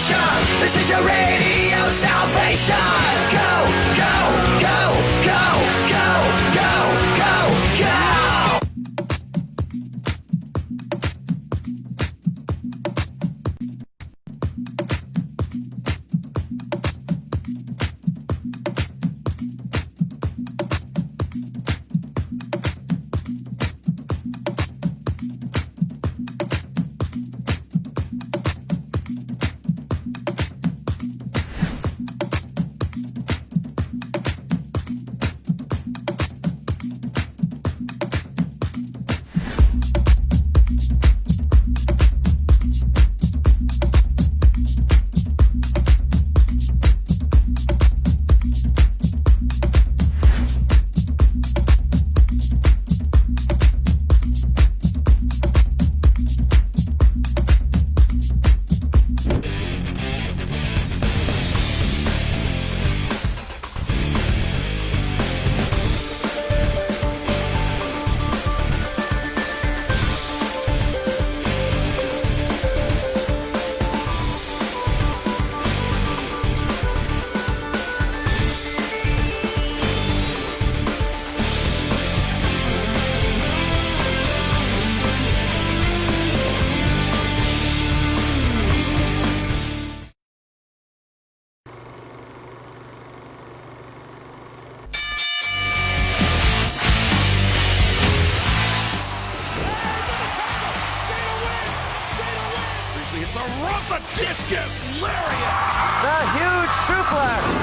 station. This is your radio salvation. Go, go, go, go, go, go, go, go. It's a rough discus lariat. The huge suplex.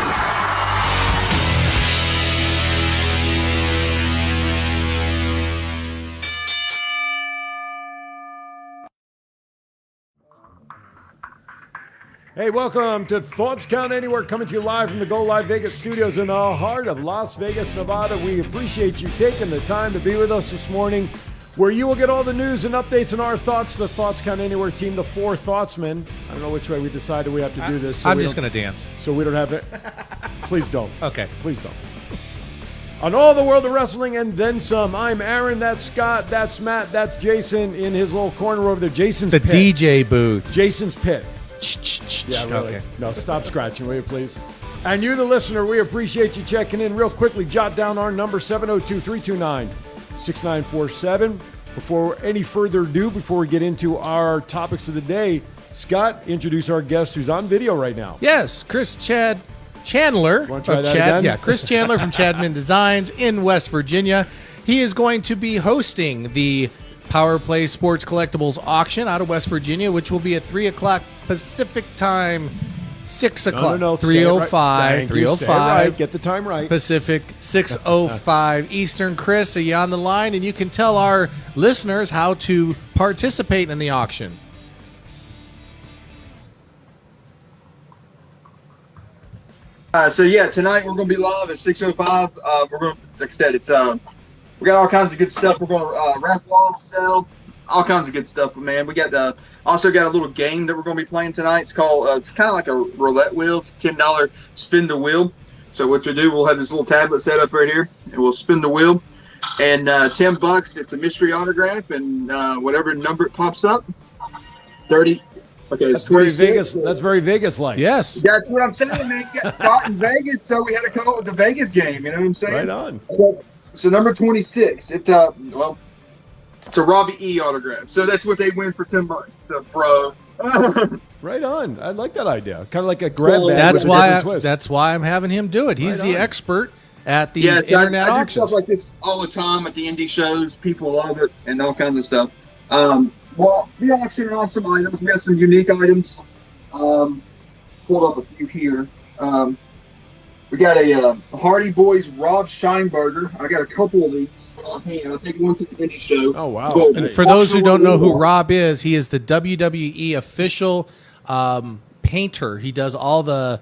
Hey, welcome to Thoughts Count Anywhere, coming to you live from the Go Live Vegas studios in the heart of Las Vegas, Nevada. We appreciate you taking the time to be with us this morning, where you will get all the news and updates and our thoughts. The Thoughts Count Anywhere team, the four Thoughtsmen. I don't know which way we decided we have to do this. So I'm just going to dance. So we don't have it. Please don't. Okay. Please don't. On all the world of wrestling and then some, I'm Aaron, that's Scott, that's Matt, that's Jason in his little corner over there. Jason's The pit. DJ booth. Jason's pit. Yeah, really. Okay. No, stop scratching, will you, please? And you, the listener, we appreciate you checking in. Real quickly, jot down our number, 702-329-6947. Before any further ado, before we get into our topics of the day, Scott, introduce our guest who's on video right now. Yes, Chris Chandler. Want to try that again? Yeah, Chris Chandler from Chadman Designs in West Virginia. He is going to be hosting the Power Play Sports Collectibles auction out of West Virginia, which will be at 3 o'clock Pacific time, 6 o'clock. No. 3:05. 3:05. Right. Get the time right. Pacific, 6:05 Eastern. Chris, are you on the line? And you can tell our listeners how to participate in the auction. Tonight we're going to be live at 6:05. We're going to, like I said, it's we got all kinds of good stuff. We're going to raffle off, sell, all kinds of good stuff. But man, we got also got a little game that we're going to be playing tonight. It's called it's kind of like a roulette wheel. It's a $10 spin the wheel. So what you do, we'll have this little tablet set up right here, and we'll spin the wheel. And $10. It's a mystery autograph, and whatever number it pops up, 30. Okay, That's very Vegas. That's very Vegas-like. Yes. That's what I'm saying, man. Got caught in Vegas, so we had to call it the Vegas game. You know what I'm saying? Right on. So number 26. It's a Robbie E autograph. So that's what they win for $10. So, bro. Right on. I like that idea. Kind of like a grab bag. That's with a why. different twist. That's why I'm having him do it. He's Right the on. expert at these I internet do auctions. stuff like this all the time at the indie shows. People love it and all kinds of stuff. Well, we auctioned off some items. We got some unique items. Pulled up a few here. We got a Hardy Boys Rob Scheinberger. I got a couple of these on hand. I think one's at the indie show. Oh, wow. But And for those who don't know who Rob is, he is the WWE official painter. He does all the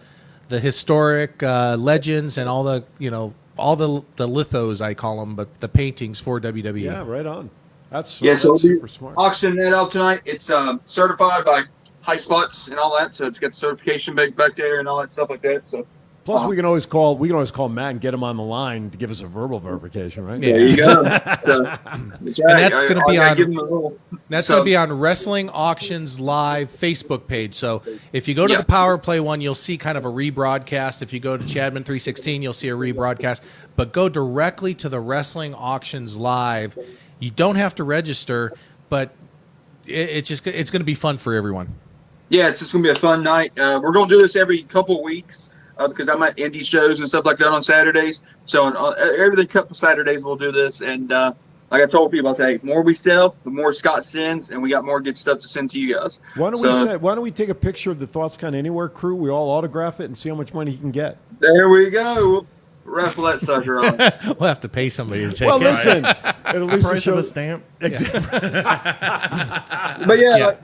historic legends and all the lithos, I call them, but the paintings for WWE. Yeah, right on. That's so we'll be super smart. auctioning that out tonight. It's certified by High Spots and all that, so it's got the certification back there and all that stuff like that. So Plus, we can always call Matt and get him on the line to give us a verbal verification, right? There you go. So, that's right. And that's going to be I on. give him a little- That's so- going to be on Wrestling Auctions Live Facebook page. So if you go to Yeah. the Power Play one, you'll see kind of a rebroadcast. If you go to Chadman 316, you'll see a rebroadcast. But go directly to the Wrestling Auctions Live. You don't have to register, but it's going to be fun for everyone. Yeah, it's just going to be a fun night. We're going to do this every couple weeks because I'm at indie shows and stuff like that on Saturdays. So every couple Saturdays we'll do this. And like I told people, I say, the more we sell, the more Scott sends, and we got more good stuff to send to you guys. Why don't we take a picture of the Thoughts Count Anywhere crew? We all autograph it and see how much money he can get. There we go. We'll raffle that sucker on. We'll have to pay somebody to take Well, it. listen, at least Price show of a stamp. But yeah,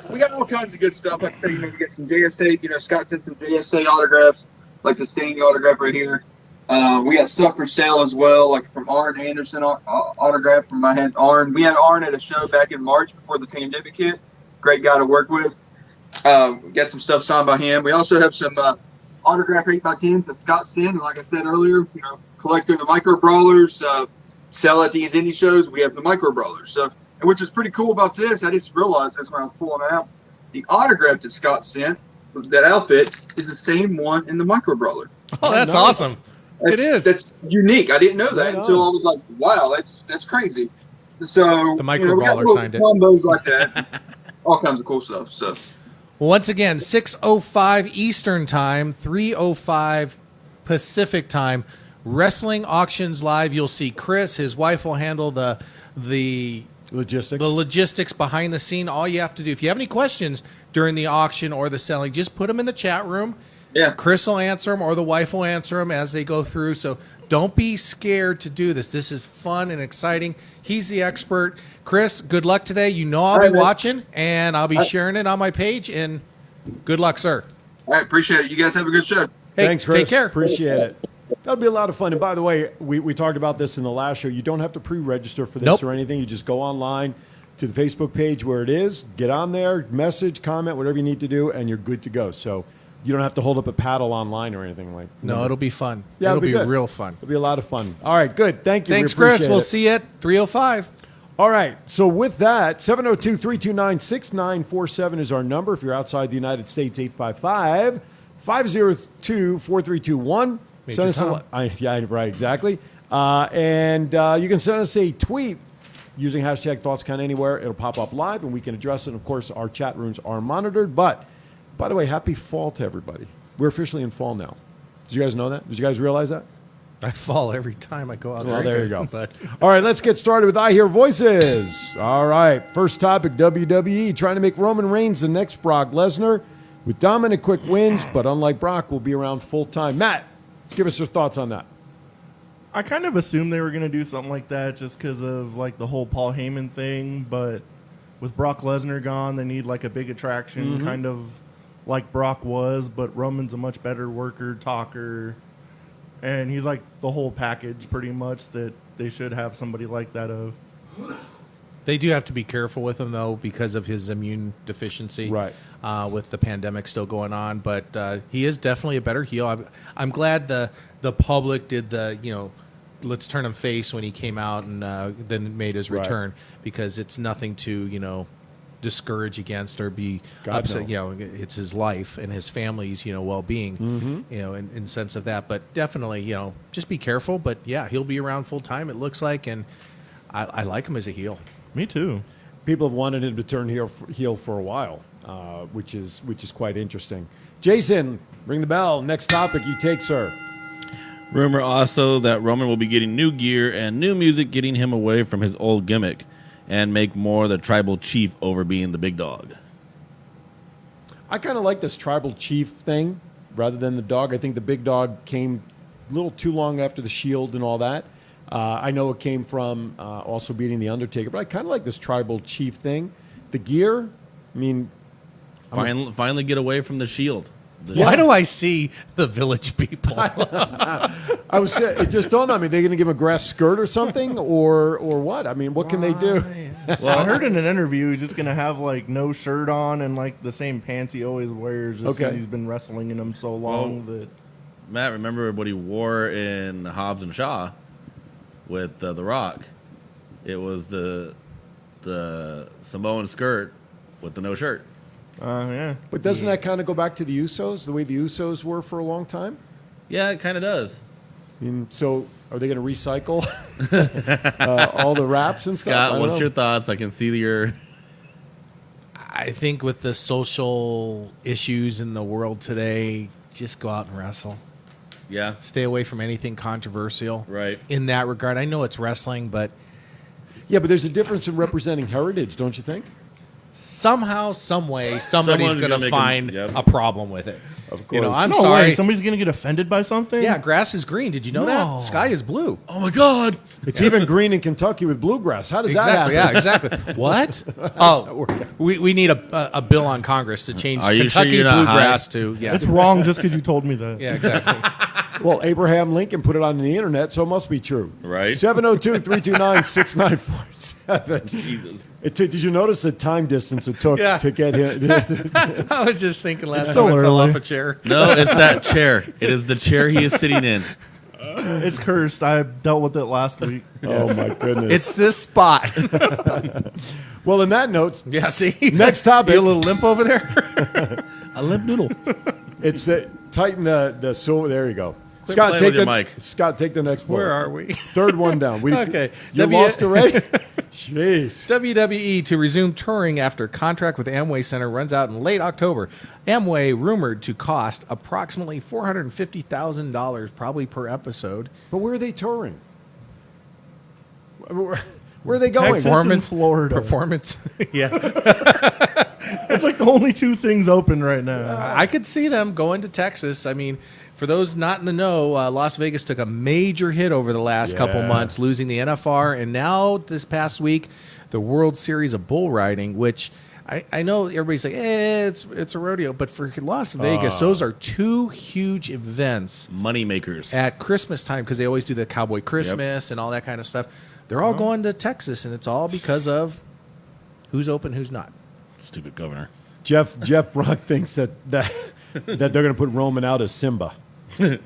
we got all kinds of good stuff. Like I said, we get some JSA. Scott sent some JSA autographs, like the Sting autograph right here. We got stuff for sale as well, like from Arn Anderson autograph from my head. Arn. We had Arn at a show back in March before the pandemic hit. Great guy to work with. Got some stuff signed by him. We also have some autograph 8x10s that Scott sent. And like I said earlier, collecting the micro brawlers. Sell at these indie shows. We have the micro brawlers. So, which is pretty cool about this. I just realized this when I was pulling it out. The autograph that Scott sent, that outfit, is the same one in the micro brawler. Oh, that's nice. awesome. It is. That's unique. I didn't know that Right until on. I was like, wow, that's crazy. So The micro we got brawler little signed it. combos like that. All kinds of cool stuff. So Well, once again, 6:05 Eastern Time, 3:05 Pacific Time. Wrestling Auctions Live. You'll see Chris. His wife will handle the logistics behind the scene. All you have to do, if you have any questions during the auction or the selling, just put them in the chat room. yeah, Chris will answer them, or the wife will answer them as they go through. So don't be scared to do this. This is fun and exciting. He's the expert. Chris, good luck today. I'll All be right, man. watching, and I'll be sharing it on my page. And good luck, sir. all right, appreciate it. You guys have a good show. Hey, Thanks, Chris. take care. Appreciate it. That'll be a lot of fun. And by the way, we talked about this in the last show. You don't have to pre-register for this Nope. or anything. You just go online to the Facebook page where it is, get on there, message, comment, whatever you need to do, and you're good to go. So you don't have to hold up a paddle online or anything like that. No, it'll be fun. Yeah, it'll be good. real fun. It'll be a lot of fun. All right, good. Thank you. Thanks, We appreciate Chris. We'll it. see you at 3:05. All right. So with that, 702-329-6947 is our number. If you're outside the United States, 855-502-4321. Major Tom. Yeah, right, exactly. And you can send us a tweet using hashtag ThoughtsCountAnywhere. It'll pop up live, and we can address it. And, of course, our chat rooms are monitored. But, by the way, happy fall to everybody. We're officially in fall now. Did you guys know that? Did you guys realize that? I fall every time I go out Well, there. there you go. But All right, let's get started with I Hear Voices. All right, first topic, WWE trying to make Roman Reigns the next Brock Lesnar with dominant quick wins, but unlike Brock, will be around full time. Matt, give us your thoughts on that. I kind of assumed they were going to do something like that just because of like the whole Paul Heyman thing, but with Brock Lesnar gone, they need like a big attraction, kind of like Brock was, but Roman's a much better worker, talker, and he's like the whole package pretty much that they should have somebody like that of. they do have to be careful with him, though, because of his immune deficiency. Right. With the pandemic still going on. But he is definitely a better heel. I'm glad the public did the, let's turn him face when he came out and then made his Right. return, because it's nothing to, discourage against or be God, upset. no. It's his life and his family's, well-being, in sense of that. But definitely, just be careful. But yeah, he'll be around full time, it looks like. And I like him as a heel. Me too. People have wanted him to turn heel for a while, which is quite interesting. Jason, ring the bell. Next topic, you take, sir. Rumor also that Roman will be getting new gear and new music, getting him away from his old gimmick and make more the tribal chief over being the big dog. I kind of like this tribal chief thing rather than the dog. I think the big dog came a little too long after the Shield and all that. I know it came from also beating the Undertaker, but I kind of like this tribal chief thing. The gear, I mean, Finally get away from the Shield. Why do I see the Village People? I was it just dawned on me. They're going to give him a grass skirt or something, or what? I mean, what can they do? Well, I heard in an interview he's just gonna have like no shirt on and like the same pants he always wears, just because Okay. he's been wrestling in them so long that. Matt, remember what he wore in Hobbs and Shaw with The Rock? It was the Samoan skirt with the no shirt. Yeah. But doesn't that kind of go back to the Usos, the way the Usos were for a long time? Yeah, it kind of does. I mean, so are they going to recycle all the wraps and stuff? I Scott, don't what's know. your thoughts? I can see your... I think with the social issues in the world today, just go out and wrestle. Yeah, Stay away from anything controversial. right. In that regard, I know it's wrestling, but Yeah, but there's a difference in representing heritage, don't you think? somehow, some way, somebody's Someone's going gonna to make find yep. a problem with it. Of You know, course. I'm No sorry. way. Somebody's going to get offended by something? Yeah, grass is green. Did you know No. that? Sky is blue. Oh my God! It's even green in Kentucky with bluegrass. How does that happen? Yeah, exactly. What? Oh, we need a bill on Congress to change Are you sure Kentucky you're not bluegrass high? to It's wrong just because you told me that. Yeah, exactly. Well, Abraham Lincoln put it on the internet, so it must be true. Right. 702-329-6947. Jesus. Did you notice the time distance it took Yeah. to get here? I was just thinking last still time I fell early. off a chair. No, it's that chair. It is the chair he is sitting in. It's cursed. I dealt with it last week. Oh, my goodness. It's this spot. Well, in that note, Yeah, see? Next topic. You a little limp over there? A limp noodle. it's tighten the so there you go. Quit Scott, playing take with your the mic. Scott, take the next one. Where are we? Third one down. Okay. You lost already? Jeez. WWE to resume touring after contract with Amway Center runs out in late October. Amway rumored to cost approximately $450,000 probably per episode. But where are they touring? Where are they going? Texas and Florida. Performance. Yeah. It's like the only two things open right now. I could see them going to Texas. I mean, for those not in the know, Las Vegas took a major hit over the last couple Yeah. months, losing the NFR, and now this past week, the World Series of Bull Riding, which I know everybody's like, it's a rodeo, but for Las Vegas, those are two huge events Money makers. at Christmas time because they always do the Cowboy Christmas and all that kind of stuff. They're all going to Texas, and it's all because of who's open, who's not. Stupid governor. Jeff Brock thinks that they're going to put Roman out as Simba. And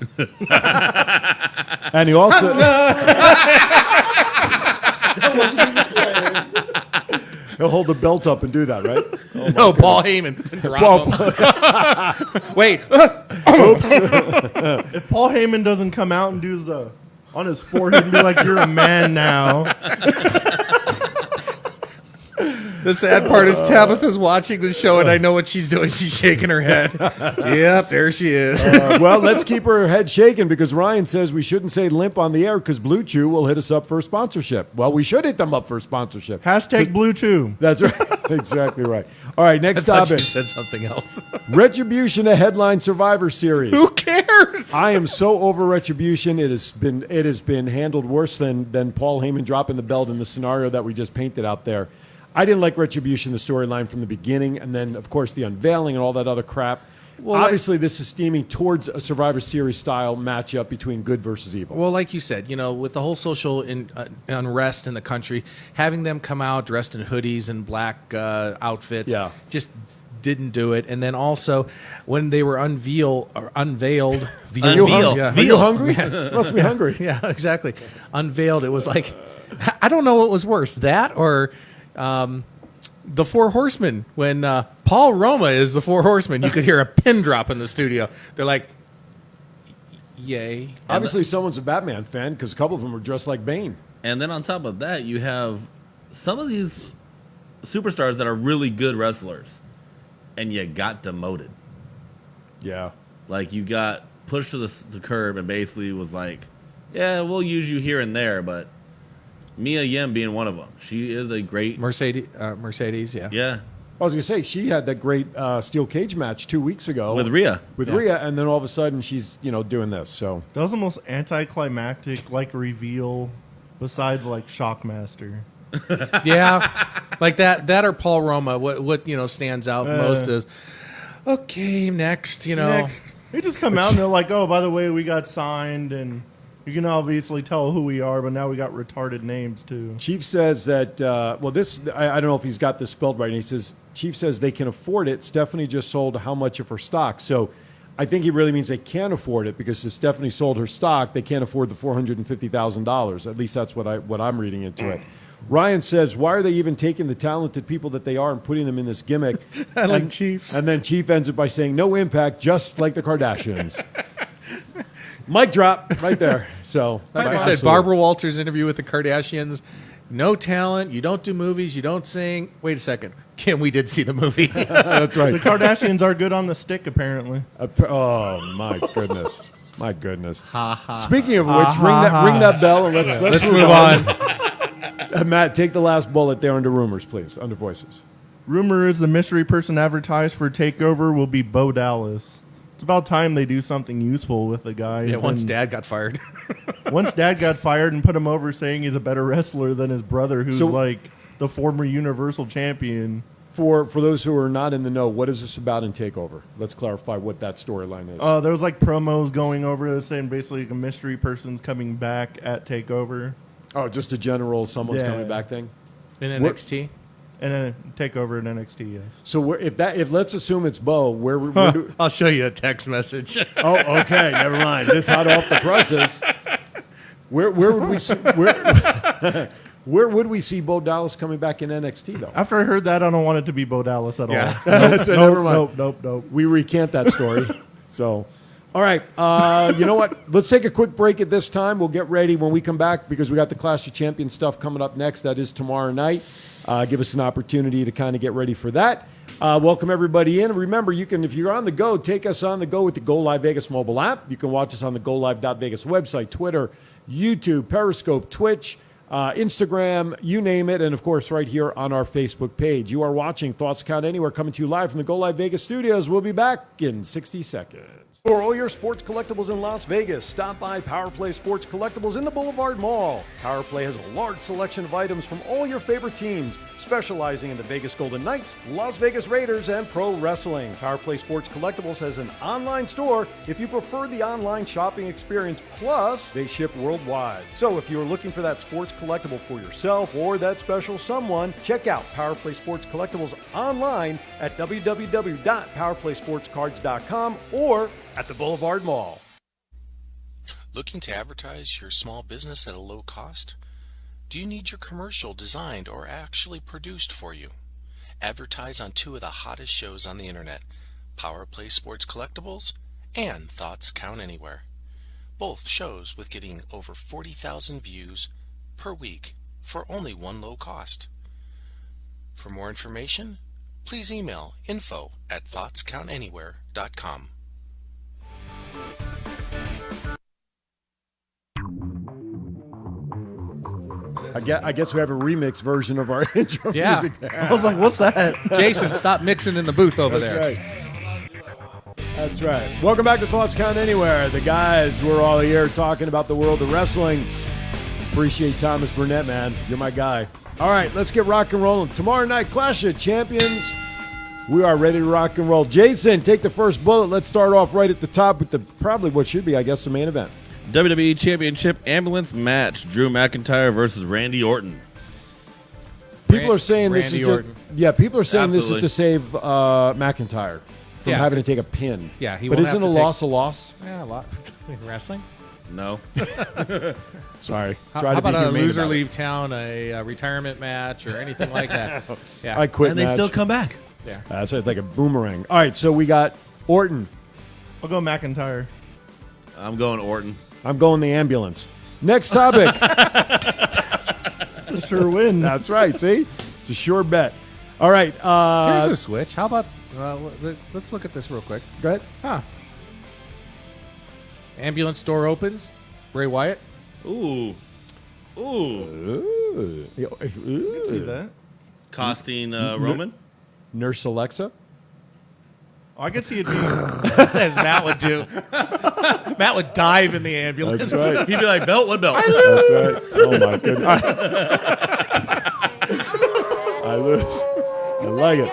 he also he'll hold the belt up and do that, right? No, Paul Heyman. Drop him. Wait. If Paul Heyman doesn't come out and do the on his forehead and be like, "You're a man now," The sad part is Tabitha's watching the show, and I know what she's doing. She's shaking her head. Yep, there she is. Well, let's keep her head shaking because Ryan says we shouldn't say limp on the air because Blue Chew will hit us up for a sponsorship. Well, we should hit them up for a sponsorship. hashtag Blue Chew. That's right. Exactly right. All right, next I thought you topic. said something else. Retribution, a headline Survivor Series. Who cares? I am so over Retribution. It has been handled worse than Paul Heyman dropping the belt in the scenario that we just painted out there. I didn't like Retribution, the storyline from the beginning, and then of course the unveiling and all that other crap. Well, obviously, this is steaming towards a Survivor Series style matchup between good versus evil. Well, like you said, with the whole social unrest in the country, having them come out dressed in hoodies and black outfits, Yeah. just didn't do it. And then also, when they were unveiled, Unveil. yeah. Are you hungry? Must be hungry. Yeah, exactly. Unveiled. It was like, I don't know what was worse, that or the Four Horsemen. When Paul Roma is the Four Horsemen, you could hear a pin drop in the studio. They're like, yay. Obviously, someone's a Batman fan because a couple of them were dressed like Bane. And then on top of that, you have some of these superstars that are really good wrestlers, and you got demoted. Yeah. Like, you got pushed to the curb and basically was like, yeah, we'll use you here and there, but Mia Yim being one of them. She is a great... Mercedes, yeah. Yeah. I was going to say, she had that great steel cage match 2 weeks ago. With Rhea. With Yeah. Rhea, and then all of a sudden she's, doing this. So That was the most anticlimactic reveal besides Shockmaster. Yeah, like that or Paul Roma. What stands out most is okay. Next, Next, they just come out and they're like, "Oh, by the way, we got signed, and you can obviously tell who we are, but now we got retarded names too." Chief says that, I don't know if he's got this spelled right. He says, Chief says they can afford it. Stephanie just sold how much of her stock? So I think he really means they can't afford it because if Stephanie sold her stock, they can't afford the $450,000. At least that's what I'm reading into it. Ryan says, why are they even taking the talented people that they are and putting them in this gimmick? like Chiefs. And then Chief ends it by saying, no impact, just like the Kardashians. Mic drop right there. So, Like I said, Barbara Walters' interview with the Kardashians. No talent. You don't do movies. You don't sing. Wait a second. Kim, we did see the movie. That's right. The Kardashians are good on the stick, apparently. Oh, my goodness. My goodness. Speaking of which, ring that bell and let's move on. Matt, take the last bullet there under rumors, please, under voices. Rumor is the mystery person advertised for TakeOver will be Bo Dallas. It's about time they do something useful with the guy. Yeah, once Dad got fired. Once Dad got fired and put him over saying he's a better wrestler than his brother, who's like the former Universal Champion. For those who are not in the know, what is this about in TakeOver? Let's clarify what that storyline is. There was like promos going over this saying basically like a mystery person's coming back at TakeOver. Oh, just a general someone's coming back thing? In NXT? And then TakeOver in NXT, yes. So if let's assume it's Bo, where do I'll show you a text message. Oh, okay, never mind. This hot off the presses. Where would we see where would we see Bo Dallas coming back in NXT though? After I heard that, I don't want it to be Bo Dallas at all. So never mind. Nope. We recant that story. So, all right. You know what? Let's take a quick break at this time. We'll get ready when we come back because we got the Clash of Champions stuff coming up next. That is tomorrow night. Give us an opportunity to kind of get ready for that. Welcome everybody in. Remember, you can, if you're on the go, take us on the go with the Go Live Vegas mobile app. You can watch us on the GoLive.Vegas website, Twitter, YouTube, Periscope, Twitch, Instagram, you name it, and of course right here on our Facebook page. You are watching Thoughts Count Anywhere, coming to you live from the Go Live Vegas studios. We'll be back in 60 seconds. For all your sports collectibles in Las Vegas, stop by Power Play Sports Collectibles in the Boulevard Mall. Power Play has a large selection of items from all your favorite teams, specializing in the Vegas Golden Knights, Las Vegas Raiders, and pro wrestling. Power Play Sports Collectibles has an online store if you prefer the online shopping experience, plus they ship worldwide. So if you're looking for that sports collectible for yourself or that special someone, check out Power Play Sports Collectibles online at www.powerplaysportscards.com or at the Boulevard Mall. Looking to advertise your small business at a low cost? Do you need your commercial designed or actually produced for you? Advertise on two of the hottest shows on the internet, Power Play Sports Collectibles and Thoughts Count Anywhere. Both shows with getting over 40,000 views per week for only one low cost. For more information, please email info@thoughtscountanywhere.com. I guess we have a remix version of our intro music there. I was like, what's that? Jason, stop mixing in the booth over That's there. right. That's right. Welcome back to Thoughts Count Anywhere. The guys, we're all here talking about the world of wrestling. Appreciate Thomas Burnett, man. You're my guy. All right, let's get rock and rolling. Tomorrow night, Clash of Champions. We are ready to rock and roll. Jason, take the first bullet. Let's start off right at the top with probably what should be, I guess, the main event. WWE Championship ambulance match: Drew McIntyre versus Randy Orton. People are saying this is Randy just Orton. People are saying this is Absolutely. to save McIntyre from Yeah. having to take a pin. Yeah, he but won't isn't have a to loss a loss? Yeah, a lot. Wrestling? No. Sorry. How Try to be about a humane loser about it. leave town, a retirement match, or anything like that? Yeah. I quit And they match. still come back. Yeah. That's right, like a boomerang. All right, so we got Orton. I'll go McIntyre. I'm going Orton. I'm going the ambulance. Next topic. It's a sure win. That's right. See, it's a sure bet. All right. Here's a switch. How about let's look at this real quick. Go ahead. Huh. Ambulance door opens. Bray Wyatt. Ooh. Ooh. See that? Costing Roman. Nurse Alexa. Oh, I could see it being. As Matt would do. Matt would dive in the ambulance. That's right. He'd be like, belt, what belt? That's right. Oh my goodness. I lose. I like it.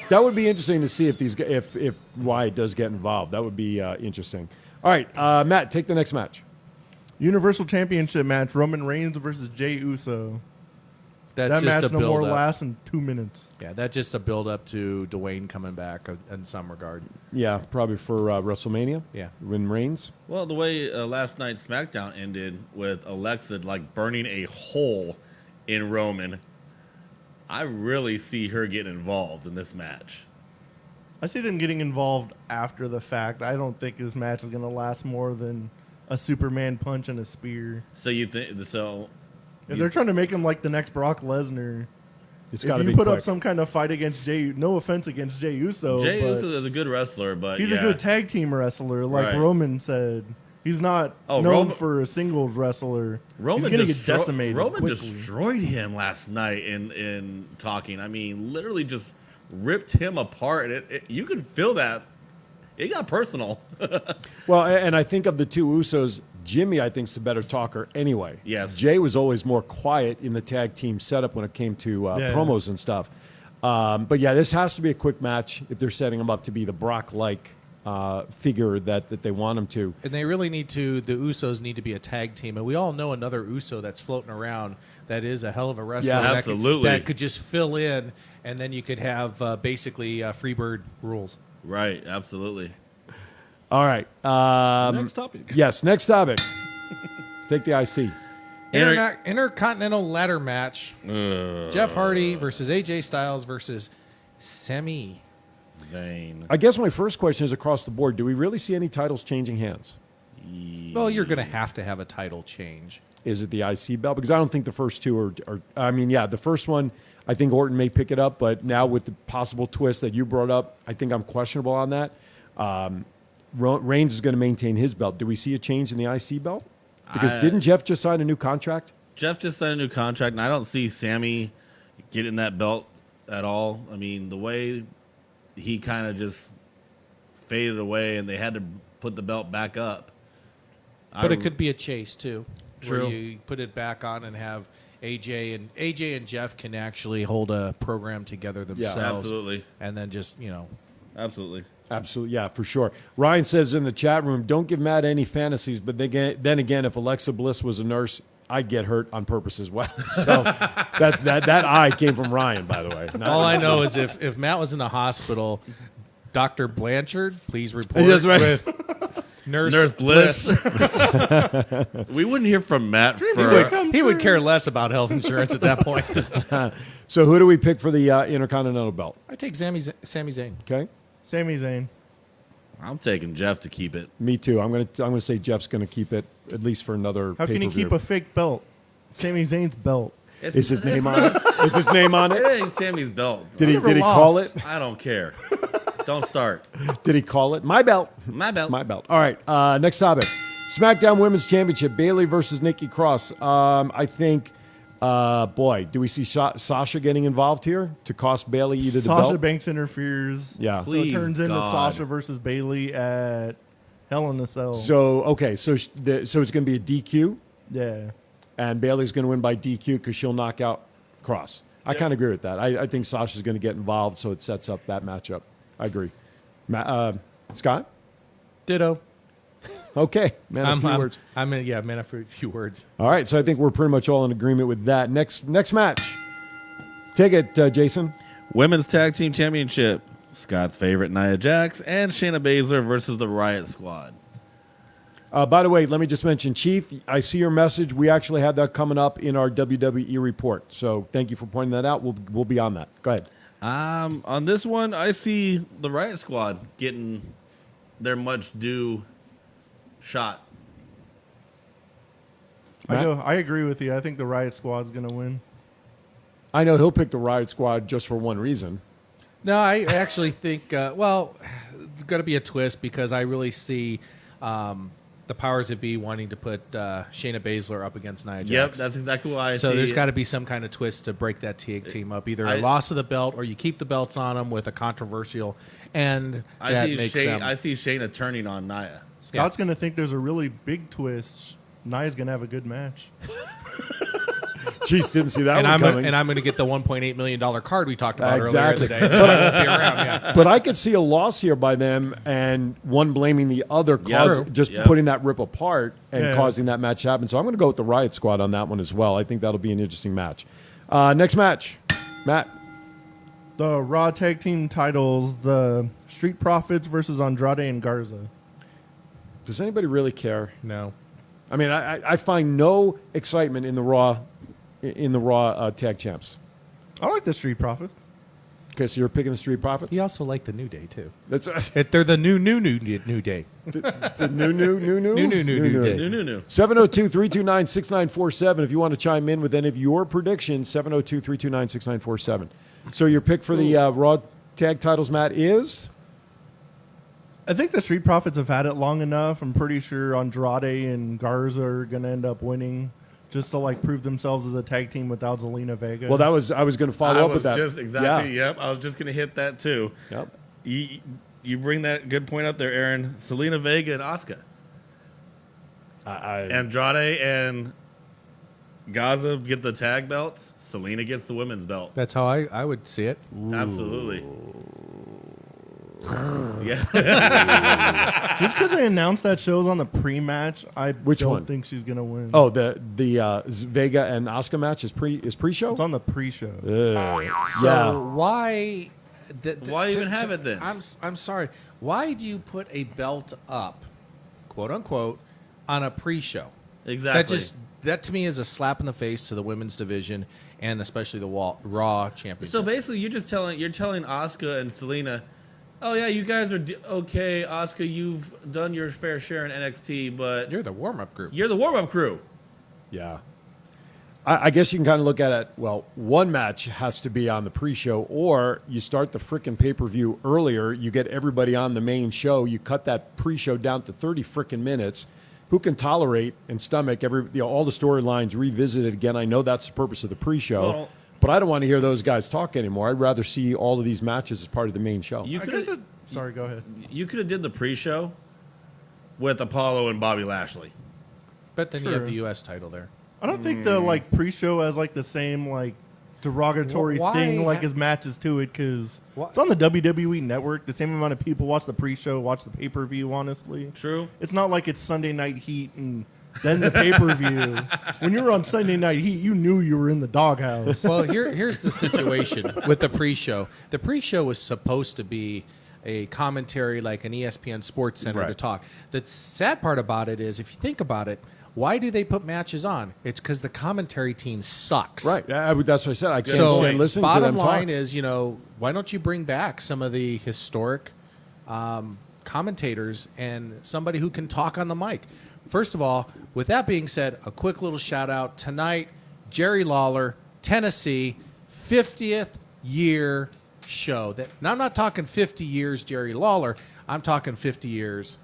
That would be interesting to see if Wyatt does get involved. That would be interesting. All right, Matt, take the next match. Universal Championship match: Roman Reigns versus Jey Uso. That's that just match a no more build-up. lasts in 2 minutes. Yeah, that's just a build up to Dwayne coming back in some regard. Yeah, probably for WrestleMania. Yeah. When Reigns. Well, the way last night's SmackDown ended with Alexa like burning a hole in Roman, I really see her getting involved in this match. I see them getting involved after the fact. I don't think this match is going to last more than a Superman punch and a spear. So you think so? If they're trying to make him like the next Brock Lesnar, It's if got to you be put quick. up some kind of fight against Jey, no offense against Jey Uso, Jey but Uso is a good wrestler, but he's yeah. a good tag team wrestler, like Right. Roman said. He's not Oh, known Roman- for a singles wrestler. Roman he's going to get destro- decimated Roman quickly. destroyed him last night in talking. I mean, literally just ripped him apart. You could feel that. It got personal. Well, and I think of the two Usos, Jimmy, I think, is the better talker anyway. Yes. Jay was always more quiet in the tag team setup when it came to Yeah. promos and stuff. But yeah, this has to be a quick match if they're setting him up to be the Brock-like figure that they want him to. And they really need to, the Usos need to be a tag team. And we all know another Uso that's floating around that is a hell of a wrestler. Yeah, that could- absolutely. That could just fill in, and then you could have basically Freebird rules. Right, absolutely. All right. Next topic. Yes, next topic. Take the IC. Intercontinental ladder match. Jeff Hardy versus AJ Styles versus Sami. Zayn. I guess my first question is across the board. Do we really see any titles changing hands? Well, you're going to have a title change. Is it the IC belt? Because I don't think the first two are I mean, yeah, the first one, I think Orton may pick it up, but now with the possible twist that you brought up, I think I'm questionable on that. Reigns is going to maintain his belt. Do we see a change in the IC belt? Because didn't Jeff just sign a new contract? Jeff just signed a new contract, and I don't see Sammy getting that belt at all. I mean, the way he kind of just faded away, and they had to put the belt back up. But it could be a chase too. True. Where you put it back on and have AJ and Jeff can actually hold a program together themselves. Absolutely. And then just, Absolutely. Absolutely, yeah, for sure. Ryan says in the chat room, don't give Matt any fantasies, but then again, if Alexa Bliss was a nurse, I'd get hurt on purpose as well. So that eye came from Ryan, by the way. all I know is if Matt was in the hospital, Dr. Blanchard, please report That's right. with Nurse Bliss. We wouldn't hear from Matt for He would care less about health insurance at that point. So who do we pick for the Intercontinental belt? I take Sami Zayn. Okay, Sami Zayn. I'm taking Jeff to keep it. me too. I'm gonna say Jeff's gonna keep it at least for another. How can he keep a fake belt? Sami Zayn's belt. Is his name on it? Is his name on It it? ain't Sammy's belt. Did he never call lost. it? I don't care. Don't start. Did he call it? My belt. My belt. My belt. All right. Next topic: SmackDown Women's Championship. Bayley versus Nikki Cross. I think. Boy, do we see Sasha getting involved here to cost Bayley either the Sasha belt? Banks interferes. Yeah. So it Please, turns into God. Sasha versus Bailey at Hell in a Cell. So okay, so it's going to be a DQ, yeah. and Bayley's going to win by DQ because she'll knock out Cross. I kind of agree with that. I think Sasha's going to get involved, so it sets up that matchup. I agree. Scott? Ditto. Okay, man, a few words. I'm in, yeah, man, a few words. All right, so I think we're pretty much all in agreement with that. Next match. Take it, Jason. Women's Tag Team Championship. Scott's favorite Nia Jax and Shayna Baszler versus the Riot Squad. By the way, let me just mention, Chief, I see your message. We actually have that coming up in our WWE report. So thank you for pointing that out. We'll be on that. Go ahead. On this one, I see the Riot Squad getting their much due shot. I agree with you. I think the Riot Squad's going to win. I know he'll pick the Riot Squad just for one reason. No, I actually think, there's got to be a twist because I really see the powers that be wanting to put Shayna Baszler up against Nia Jax. Yep, that's exactly why I see. So there's got to be some kind of twist to break that team up, either a loss of the belt or you keep the belts on them with a controversial, and that makes them. I see Shayna turning on Nia. Scott's going to think there's a really big twist. Nia's going to have a good match. Jeez, didn't see that and one coming. I'm going to get the $1.8 million card we talked about Exactly. earlier today. But I won't be around. Yeah. But I could see a loss here by them and one blaming the other, putting that rip apart and causing that match to happen. So I'm going to go with the Riot Squad on that one as well. I think that'll be an interesting match. Next match, Matt. The Raw Tag Team titles, the Street Profits versus Andrade and Garza. Does anybody really care? No. I mean, I find no excitement in the Raw tag champs. I like the Street Profits. Okay, so you're picking the Street Profits. He also liked the New Day too. That's They're the new day. the new New day. No. 702-329-6947 if you want to chime in with any of your predictions. 702-329-6947. So your pick for the Raw tag titles, Matt, is? I think the Street Profits have had it long enough. I'm pretty sure Andrade and Garza are going to end up winning just to like prove themselves as a tag team without Zelina Vega. Well, I was going to follow up with that. Yep, I was just going to hit that too. Yep. You bring that good point up there, Aaron. Zelina Vega and Asuka. Andrade and Gaza get the tag belts. Selena gets the women's belt. That's how I would see it. Absolutely. Yeah. just because they announced that show's on the pre-match, I Which don't one? think she's going to win. Oh, the Vega and Asuka match is pre-show? It's on the pre-show. So why? Why even have it then? I'm sorry. Why do you put a belt up, quote unquote, on a pre-show? Exactly. That to me is a slap in the face to the women's division and especially the Raw Championship. So basically, you're telling Asuka and Selena, oh yeah, you guys are okay. Asuka, you've done your fair share in NXT, but you're the warm-up group. You're the warm-up crew. Yeah. I guess you can kind of look at it, well, one match has to be on the pre-show, or you start the frickin' pay-per-view earlier, you get everybody on the main show, you cut that pre-show down to 30 frickin' minutes. Who can tolerate and stomach all the storylines revisited again? I know that's the purpose of the pre-show, but I don't want to hear those guys talk anymore. I'd rather see all of these matches as part of the main show. Sorry, go ahead. You could have did the pre-show with Apollo and Bobby Lashley. But then you have the U.S. title there. I don't think the like pre-show has like the same like derogatory thing like as matches to it because it's on the WWE Network. The same amount of people watch the pre-show, watch the pay-per-view. Honestly, true. It's not like it's Sunday Night Heat and then the pay-per-view. When you were on Sunday Night Heat, you knew you were in the doghouse. Well, here's the situation with the pre-show. The pre-show was supposed to be a commentary like an ESPN Sports Center to talk. The sad part about it is, if you think about it, why do they put matches on? It's because the commentary team sucks. Right. That's what I said. I can't stand listening to them talk. Bottom line is, why don't you bring back some of the historic commentators and somebody who can talk on the mic? First of all, with that being said, a quick little shout out tonight, Jerry Lawler, Tennessee, 50th year show. Now I'm not talking 50 years Jerry Lawler. I'm talking 50 years.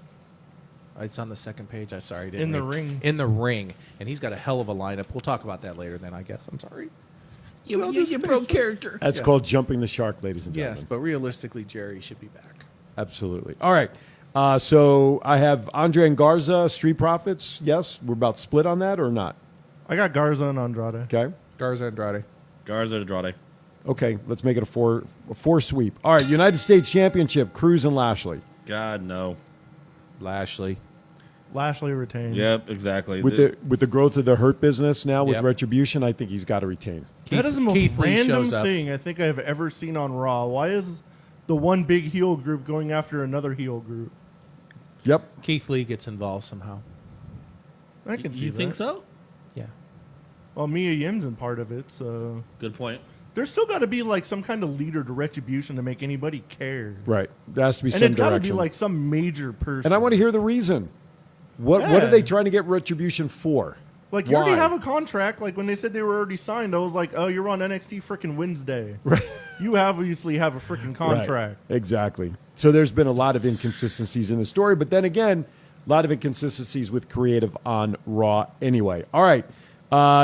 It's on the second page. I'm sorry. In the ring. In the ring. And he's got a hell of a lineup. We'll talk about that later then, I guess. I'm sorry. You broke character. That's called jumping the shark, ladies and gentlemen. Yes, but realistically, Jerry should be back. Absolutely. All right. So I have Andre and Garza, Street Profits. Yes, we're about split on that or not? I got Garza and Andrade. Okay. Garza Andrade. Okay, let's make it a four sweep. All right, United States Championship, Cruz and Lashley. God, no. Lashley retains. Yep, exactly. With the growth of the Hurt business now with Retribution, I think he's got to retain. That is the most random thing I think I've ever seen on Raw. Why is the one big heel group going after another heel group? Yep. Keith Lee gets involved somehow. I can see that. You think so? Yeah. Well, Mia Yim's in part of it, so... Good point. There's still got to be like some kind of leader to Retribution to make anybody care. Right. There has to be and some it's got to direction. be like some major person. And I want to hear the reason. What are they trying to get Retribution for? Like, you already have a contract. Like, when they said they were already signed, I was like, oh, you're on NXT freaking Wednesday. Right. You obviously have a freaking contract. Right. Exactly. So there's been a lot of inconsistencies in the story. But then again, a lot of inconsistencies with creative on Raw anyway. All right.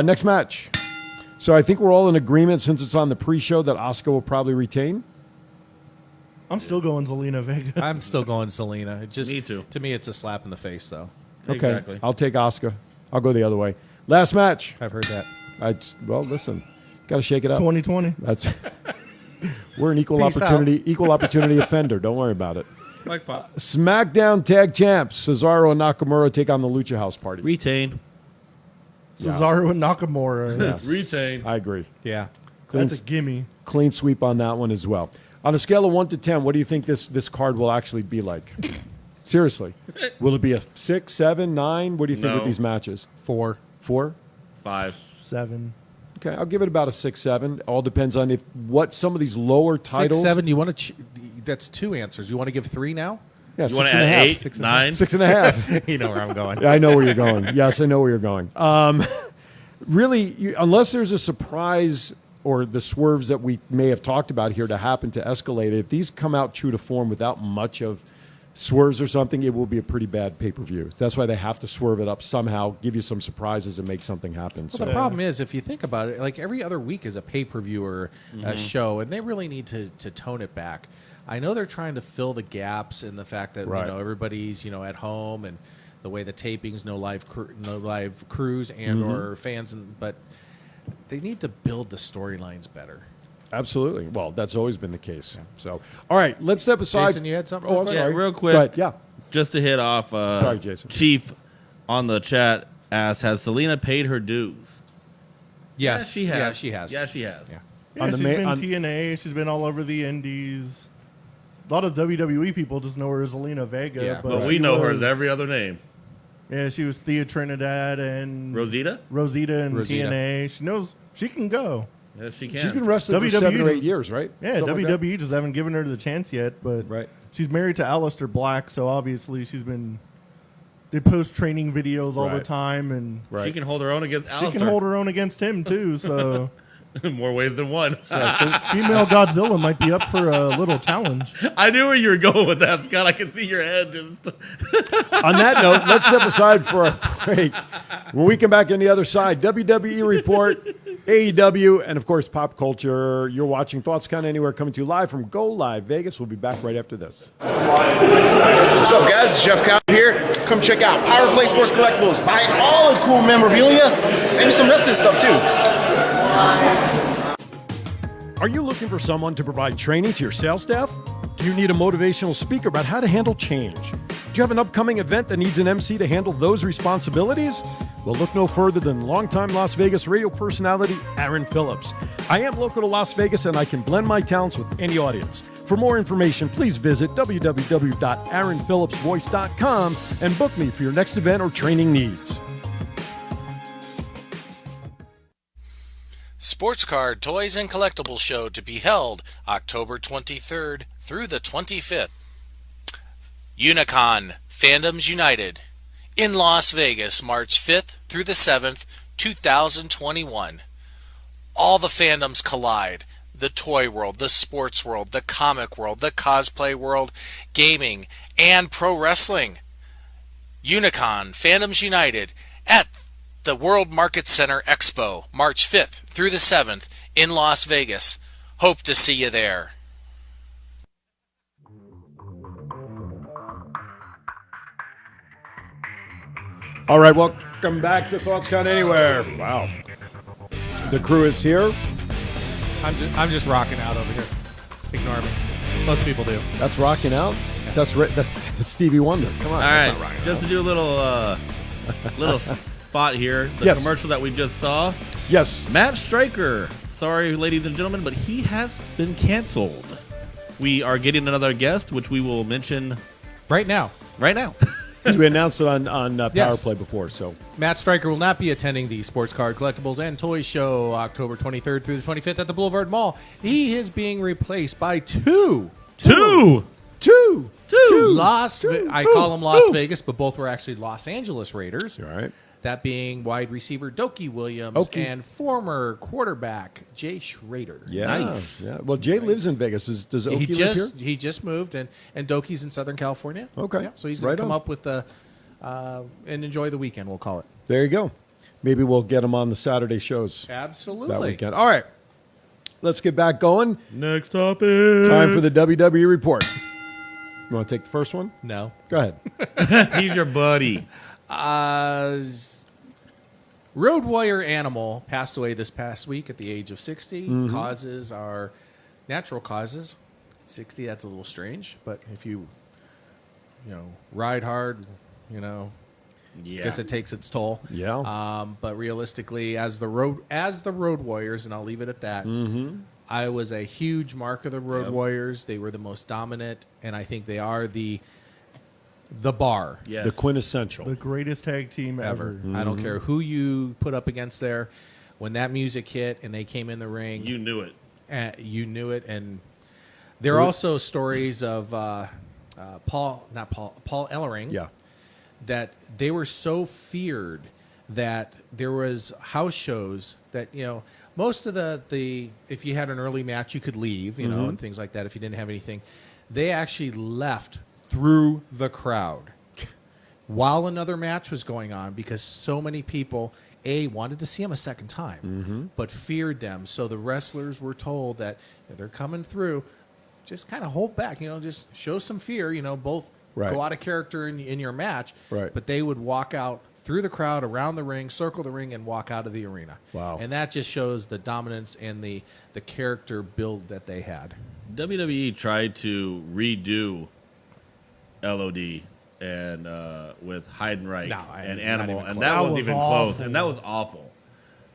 Next match. So I think we're all in agreement, since it's on the pre-show, that Asuka will probably retain. I'm still going Zelina Vega. I'm still going Selena. Me too. To me, it's a slap in the face, though. Okay. Exactly. I'll take Asuka. I'll go the other way. Last match. I've heard that. Well, listen. Got to shake it It's up. 2020. We're an equal opportunity offender. Don't worry about it. Mike Pop. SmackDown Tag Champs Cesaro and Nakamura take on the Lucha House Party. Retain. Cesaro and Nakamura. Retain. I agree. Yeah. That's a gimme. Clean sweep on that one as well. On a scale of 1 to 10, what do you think this card will actually be like? Seriously. Will it be a 6, 7, 9? What do you think No. with these matches? 4. 4? 5. 7. Okay, I'll give it about a 6, 7. All depends on what some of these lower titles. 6, 7. You want to? That's 2 answers. You want to give 3 now? Yeah, You want 6 to and a add half. 8, 6 9? 6 and a half. You know where I'm going. Yeah, I know where you're going. Yes, I know where you're going. Really, unless there's a surprise or the swerves that we may have talked about here to happen to escalate, if these come out true to form without much of swerves or something, it will be a pretty bad pay-per-view. That's why they have to swerve it up somehow, give you some surprises, and make something happen. Well, the problem is, if you think about it, like every other week is a pay-per-view or a show, and they really need to tone it back. I know they're trying to fill the gaps in the fact that Right. everybody's at home and the way the tapings, no live crews and or fans, but they need to build the storylines better. Absolutely. Well, that's always been the case. So, all right, let's step aside. Jason, you had something Oh, real I'm quick? sorry. Yeah, real quick. Go ahead. Yeah. Just to hit off, Sorry, Jason. Chief on the chat asked, has Selena paid her dues? Yes, Yeah, she has. Yeah, she has. Yeah, she has. Yeah. Yeah, On the she's ma- been on- TNA. She's been all over the Indies. A lot of WWE people just know her as Zelina Vega. Yeah. But she we know her was- as every other name. Yeah, she was Thea Trinidad and Rosita? Rosita and Rosita. TNA. She knows she can go. Yes, she can. She's been wrestling for WWE 7 or just- 8 years, right? Yeah, Something like that? WWE just haven't given her the chance yet. But Right. she's married to Aleister Black, so obviously she's been. They post training videos all the Right. time, and Right. She can hold her own against she Alistair. can hold her own against him too. So More ways than one. female Godzilla might be up for a little challenge. I knew where you were going with that, Scott. I can see your head just. On that note, let's step aside for a break. When we come back on the other side, WWE report, AEW, and of course, pop culture. You're watching Thoughts Count Anywhere coming to you live from Go Live Vegas. We'll be back right after this. What's up, guys? It's Jeff Cobb here. Come check out Power Play Sports Collectibles. Buy all the cool memorabilia, maybe some wrestling stuff too. Are you looking for someone to provide training to your sales staff? Do you need a motivational speaker about how to handle change? Do you have an upcoming event that needs an MC to handle those responsibilities? Well, look no further than longtime Las Vegas radio personality Aaron Phillips. I am local to Las Vegas and I can blend my talents with any audience. For more information, please visit www.aaronphillipsvoice.com and book me for your next event or training needs. Sports Card Toys and Collectibles Show to be held October 23rd through the 25th. Unicon Fandoms United in Las Vegas, March 5th through the 7th, 2021. All the fandoms collide. The toy world, the sports world, the comic world, the cosplay world, gaming, and pro wrestling. Unicon Fandoms United at the World Market Center Expo, March 5th through the 7th in Las Vegas. Hope to see you there. All right, welcome back to Thoughts Count Anywhere. Wow. The crew is here. I'm just rocking out over here. Ignore me. Most people do. That's rocking out. That's Stevie Wonder. Come on. All right, just to do a little little spot here. The Yes. commercial that we just saw. Yes. Matt Stryker. Sorry, ladies and gentlemen, but he has been canceled. We are getting another guest, which we will mention Right now, right now. Because we announced it on Power Yes. Play before, so. Matt Stryker will not be attending the Sports Card Collectibles and Toys Show October 23rd through the 25th at the Boulevard Mall. He is being replaced by two Las. I call them Las Vegas, but both were actually Los Angeles Raiders. All right. That being wide receiver Doki Williams Okie. and former quarterback Jay Schrader. Yeah. Nice. Yeah. Well, Jay lives in Vegas. Does Oki live here? He just moved, and Doki's in Southern California. Okay. Yeah, so he's going Right to come on. up with the and enjoy the weekend. We'll call it. There you go. Maybe we'll get him on the Saturday shows Absolutely. that weekend. All right. Let's get back going. Next topic. Time for the WWE report. You want to take the first one? No. Go ahead. He's your buddy. Road Warrior Animal passed away this past week at the age of 60. Mm-hmm. Causes are natural causes. 60, that's a little strange, but if you ride hard, Yeah. because it takes its toll. Yeah. But realistically, as the Road Warriors, and I'll leave it at that. I was a huge mark of the Road Warriors. They were the most dominant, and I think they are the bar. Yes. The quintessential. The greatest tag team ever. I don't care who you put up against there. When that music hit and they came in the ring, You knew it. you knew it. And there are also stories of Paul Ellering. Yeah. That they were so feared that there was house shows that, most of the if you had an early match, you could leave, and things like that if you didn't have anything. They actually left through the crowd while another match was going on because so many people, wanted to see them a second time, but feared them. So the wrestlers were told that if they're coming through, just kind of hold back, just show some fear, both Right. go out of character in your match, Right. but they would walk out through the crowd, around the ring, circle the ring, and walk out of the arena. Wow. And that just shows the dominance and the character build that they had. WWE tried to redo LOD and with Heidenreich No, and not Animal, even and close. that That wasn't was even close, awful. and that was awful.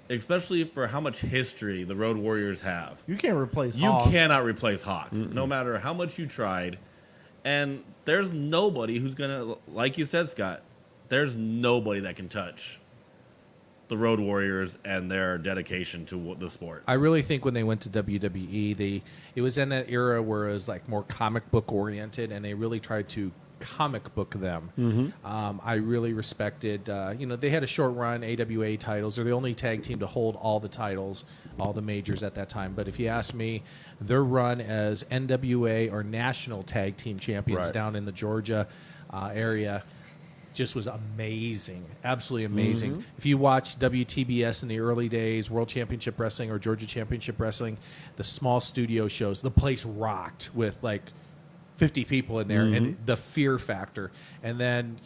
Especially for how much history the Road Warriors have. You can't replace You Hawk. cannot replace Hawk, no matter how much you tried. And there's nobody who's going to, like you said, Scott, there's nobody that can touch the Road Warriors and their dedication to the sport. I really think when they went to WWE, it was in that era where it was like more comic book oriented, and they really tried to comic book them. I really respected, they had a short run, AWA titles. They're the only tag team to hold all the titles, all the majors at that time. But if you ask me, their run as NWA or national tag team champions Right. down in the Georgia area just was amazing, absolutely amazing. If you watch WTBS in the early days, World Championship Wrestling or Georgia Championship Wrestling, the small studio shows, the place rocked with like 50 people in there and the fear factor. And then,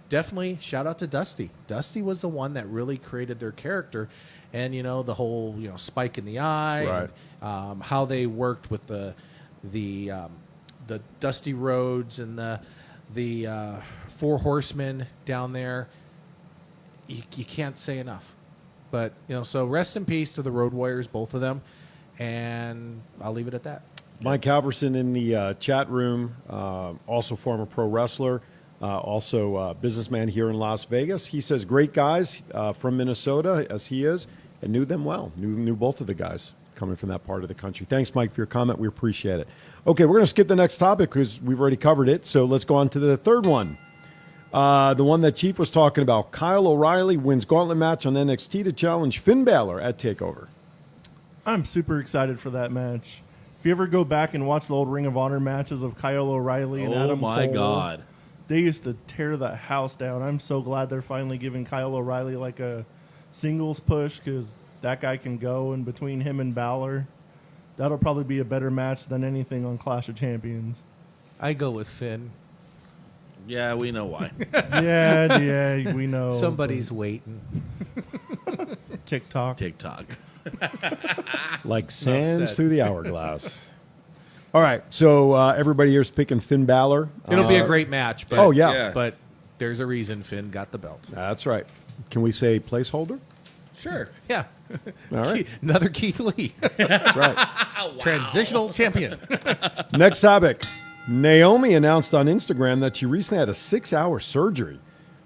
definitely shout out to Dusty. Dusty was the one that really created their character. And, the whole, spike in the eye, Right. and, how they worked with the Dusty Rhodes and the Four Horsemen down there. You can't say enough. But, so rest in peace to the Road Warriors, both of them. And I'll leave it at that. Mike Halverson in the chat room, also former pro wrestler, also businessman here in Las Vegas. He says, great guys from Minnesota, as he is, and knew them well. Knew both of the guys coming from that part of the country. Thanks, Mike, for your comment. We appreciate it. Okay, we're going to skip the next topic because we've already covered it. So let's go on to the third one. The one that Chief was talking about. Kyle O'Reilly wins gauntlet match on NXT to challenge Finn Balor at TakeOver. I'm super excited for that match. If you ever go back and watch the old Ring of Honor matches of Kyle O'Reilly and Oh Adam my Cole, God. they used to tear the house down. I'm so glad they're finally giving Kyle O'Reilly like a singles push because that guy can go, and between him and Balor, that'll probably be a better match than anything on Clash of Champions. I go with Finn. Yeah, we know why. Yeah, we know. Somebody's waiting. TikTok. TikTok. Like sands said. through the hourglass. All right, so everybody here's picking Finn Balor. It'll be a great match. But, Oh, yeah. But there's a reason Finn got the belt. That's right. Can we say placeholder? Sure. Yeah. All right. Another Keith Lee. That's right. Transitional champion. Next topic. Naomi announced on Instagram that she recently had a 6-hour surgery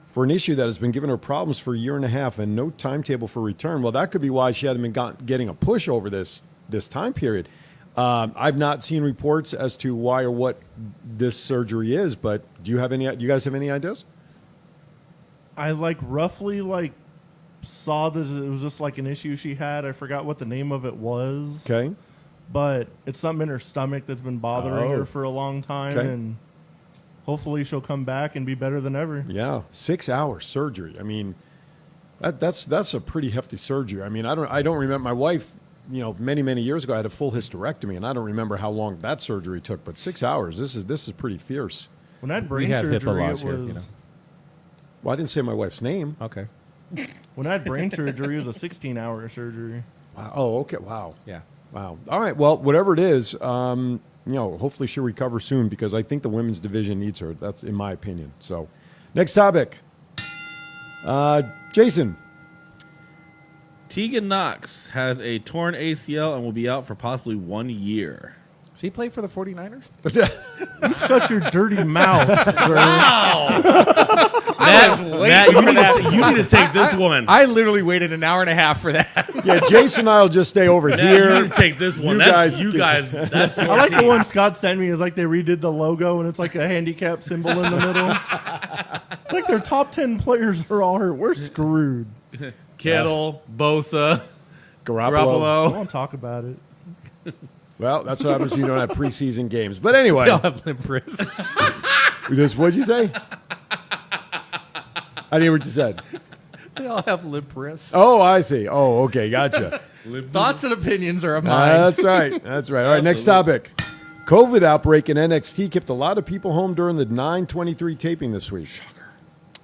for an issue that has been giving her problems for a year and a half and no timetable for return. Well, that could be why she hadn't been getting a push over this time period. I've not seen reports as to why or what this surgery is, but do you guys have any ideas? I roughly saw that it was just like an issue she had. I forgot what the name of it was. Okay. But it's something in her stomach that's been bothering her for a long time, Okay. and hopefully she'll come back and be better than ever. Yeah, 6-hour surgery. I mean, that's a pretty hefty surgery. I mean, I don't remember. My wife, many years ago, had a full hysterectomy, and I don't remember how long that surgery took. But 6 hours. This is pretty fierce. When I had brain have HIPAA surgery, laws it here, was Well, I didn't say my wife's name. Okay. when I had brain surgery, it was a 16-hour surgery. Wow. Oh, okay. Wow. Yeah. Wow. All right. Well, whatever it is, hopefully she'll recover soon because I think the women's division needs her. That's in my opinion. So, next topic. Jason. Tegan Knox has a torn ACL and will be out for possibly 1 year. Does he play for the 49ers? You shut your dirty mouth, sir. Matt, you need to take this one. I literally waited an hour and a half for that. Yeah, Jason and I will just stay over Matt, here. you need to take this one. You That's guys- That's your I like the team. one Scott sent me. Is like they redid the logo and it's like a handicap symbol in the middle. It's like their top 10 players are all hurt. We're screwed. Kittle, Bosa, I Garoppolo. won't talk about it. Well, that's what happens when you don't have preseason games. But anyway, They'll have limp wrists. what'd you say? I didn't hear what you said. They all have limp wrists. Oh, I see. Oh, okay, gotcha. Thoughts and opinions are of mine. That's right. That's right. All right, next topic. COVID outbreak in NXT kept a lot of people home during the 9/23 taping this week.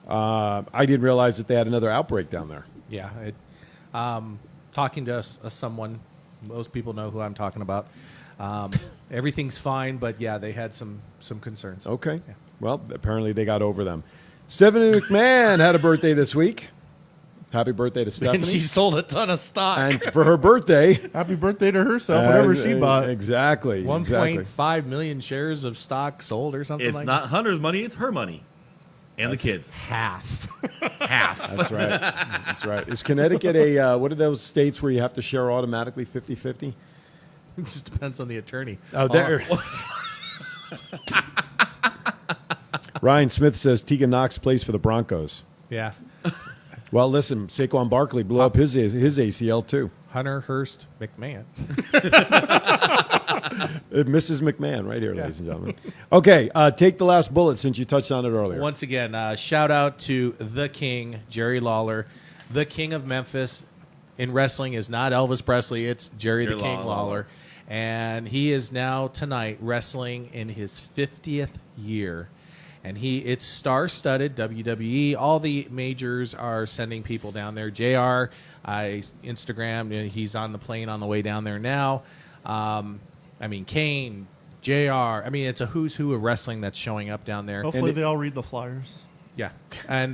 I didn't realize that they had another outbreak down there. Yeah. Talking to someone, most people know who I'm talking about. Everything's fine, but yeah, they had some concerns. Okay. Yeah. Well, apparently they got over them. Stephanie McMahon had a birthday this week. Happy birthday to Stephanie. And she sold a ton of stock. And for her birthday, Happy birthday to herself, whatever she bought. Exactly. 1.5 million shares of stock sold or something It's like not Hunter's money, it's her money. And the kids. half. Half. That's right. That's right. Is Connecticut what are those states where you have to share automatically 50-50? It just depends on the attorney. Oh, there. Ryan Smith says Tegan Knox plays for the Broncos. Yeah. Well, listen, Saquon Barkley blew up his ACL too. Hunter Hurst McMahon. Mrs. McMahon right here, ladies and gentlemen. Okay, take the last bullet since you touched on it earlier. Once again, shout out to the King, Jerry Lawler. The King of Memphis in wrestling is not Elvis Presley, it's Jerry the King Lawler. And he is now tonight wrestling in his 50th year. And it's star-studded, WWE. All the majors are sending people down there. JR, I Instagrammed, he's on the plane on the way down there now. Kane, JR. It's a who's who of wrestling that's showing up down there. Hopefully they all read the flyers. Yeah. And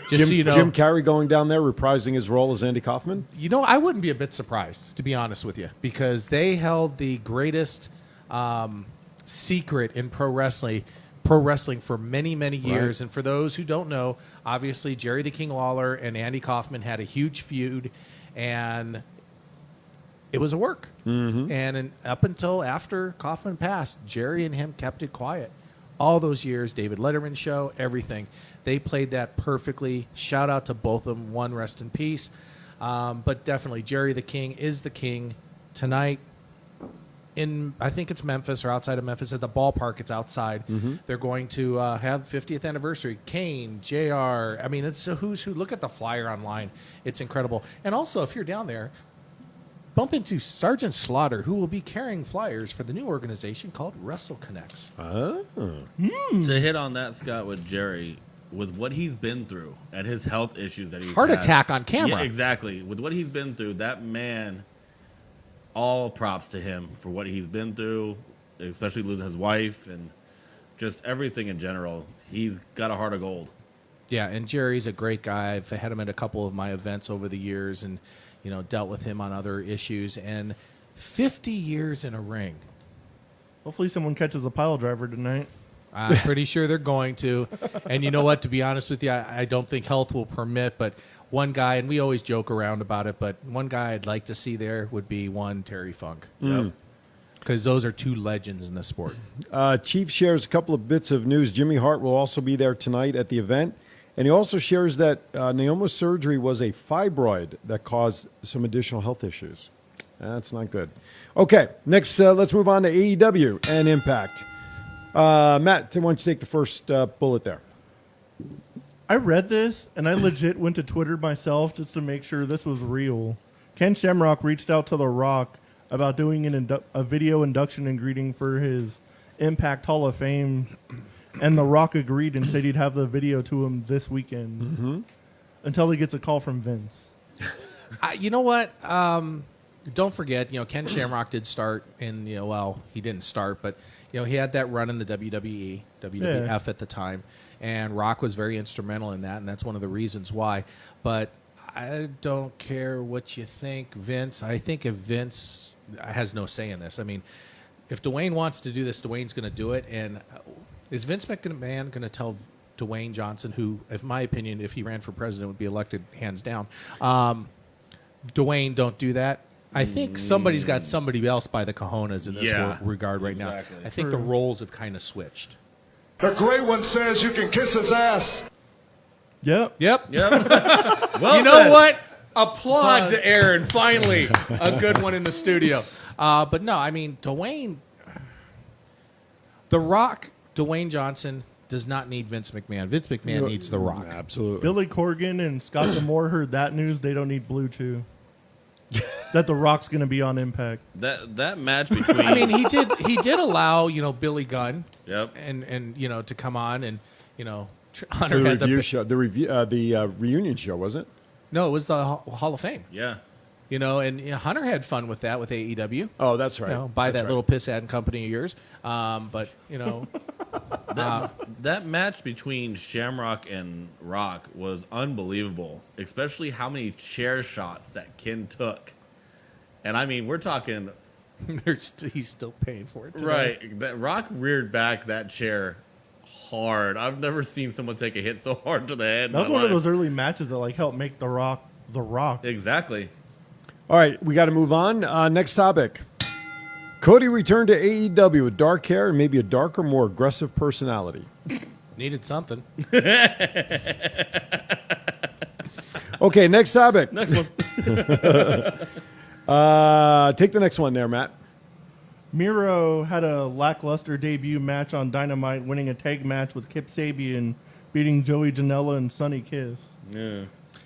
just so you know, Jim Carrey going down there reprising his role as Andy Kaufman? I wouldn't be a bit surprised, to be honest with you, because they held the greatest secret in pro wrestling for many, many years. Right. And for those who don't know, obviously Jerry the King Lawler and Andy Kaufman had a huge feud, and it was a work. Mm-hmm. And up until after Kaufman passed, Jerry and him kept it quiet. All those years, David Letterman show, everything. They played that perfectly. Shout out to both of them. One, rest in peace. But definitely, Jerry the King is the king tonight. I think it's Memphis or outside of Memphis at the ballpark. It's outside. Mm-hmm. They're going to have 50th anniversary. Kane, JR. It's a who's who. Look at the flyer online. It's incredible. And also, if you're down there, bump into Sergeant Slaughter, who will be carrying flyers for the new organization called Wrestle Connects. To hit on that, Scott, with Jerry, with what he's been through and his health issues that he's Heart had. attack on camera. Yeah, exactly. With what he's been through, that man, all props to him for what he's been through, especially losing his wife and just everything in general. He's got a heart of gold. Yeah, and Jerry's a great guy. I've had him at a couple of my events over the years and dealt with him on other issues. And 50 years in a ring. Hopefully someone catches a pile driver tonight. I'm pretty sure they're going to. And you know what? To be honest with you, I don't think health will permit, but one guy, and we always joke around about it, but one guy I'd like to see there would be one Terry Funk. Yep. Because those are two legends in the sport. Chief shares a couple of bits of news. Jimmy Hart will also be there tonight at the event. And he also shares that Naoma's surgery was a fibroid that caused some additional health issues. That's not good. Okay, next let's move on to AEW and Impact. Matt, why don't you take the first bullet there? I read this, and I legit went to Twitter myself just to make sure this was real. Ken Shamrock reached out to The Rock about doing a video induction and greeting for his Impact Hall of Fame, and The Rock agreed and said he'd have the video to him this weekend until he gets a call from Vince. You know what? don't forget, Ken Shamrock did start in, well, he didn't start, but, he had that run in the WWE, WWF at the time, and Rock was very instrumental in that, and that's one of the reasons why. But I don't care what you think, Vince. I think if Vince has no say in this, I mean, if Dwayne wants to do this, Dwayne's going to do it. And is Vince McMahon going to tell Dwayne Johnson, who, in my opinion, if he ran for president, would be elected hands down, Dwayne, don't do that? I think somebody's got somebody else by the cojones in this regard right now. I think the roles have kind of switched. The great one says you can kiss his ass. Yep. Well, you know what? Applaud to Aaron. Finally, a good one in the studio. But no, I mean, Dwayne, The Rock, Dwayne Johnson does not need Vince McMahon. Vince McMahon needs The Rock. Absolutely. Billy Corgan and Scott D'Amore heard that news. They don't need Blue Chew. That The Rock's going to be on Impact. That match between. I mean, he did allow Billy Gunn. Yep. And to come on and The review show, the reunion show, was it? No, it was the Hall of Fame. Yeah. And Hunter had fun with that with AEW. Oh, that's right. Buy That's that right. little piss ad company of yours. But That match between Shamrock and Rock was unbelievable, especially how many chair shots that Ken took. And I mean, we're talking. He's still paying for it today. Right. That Rock reared back that chair hard. I've never seen someone take a hit so hard to the head. That was one of those early matches that helped make The Rock The Rock. Exactly. All right, we got to move on. Next topic. Cody returned to AEW with dark hair and maybe a darker, more aggressive personality. Needed something. Okay, next topic. Next one. Take the next one there, Matt. Miro had a lackluster debut match on Dynamite, winning a tag match with Kip Sabian, beating Joey Janela and Sonny Kiss. Yeah.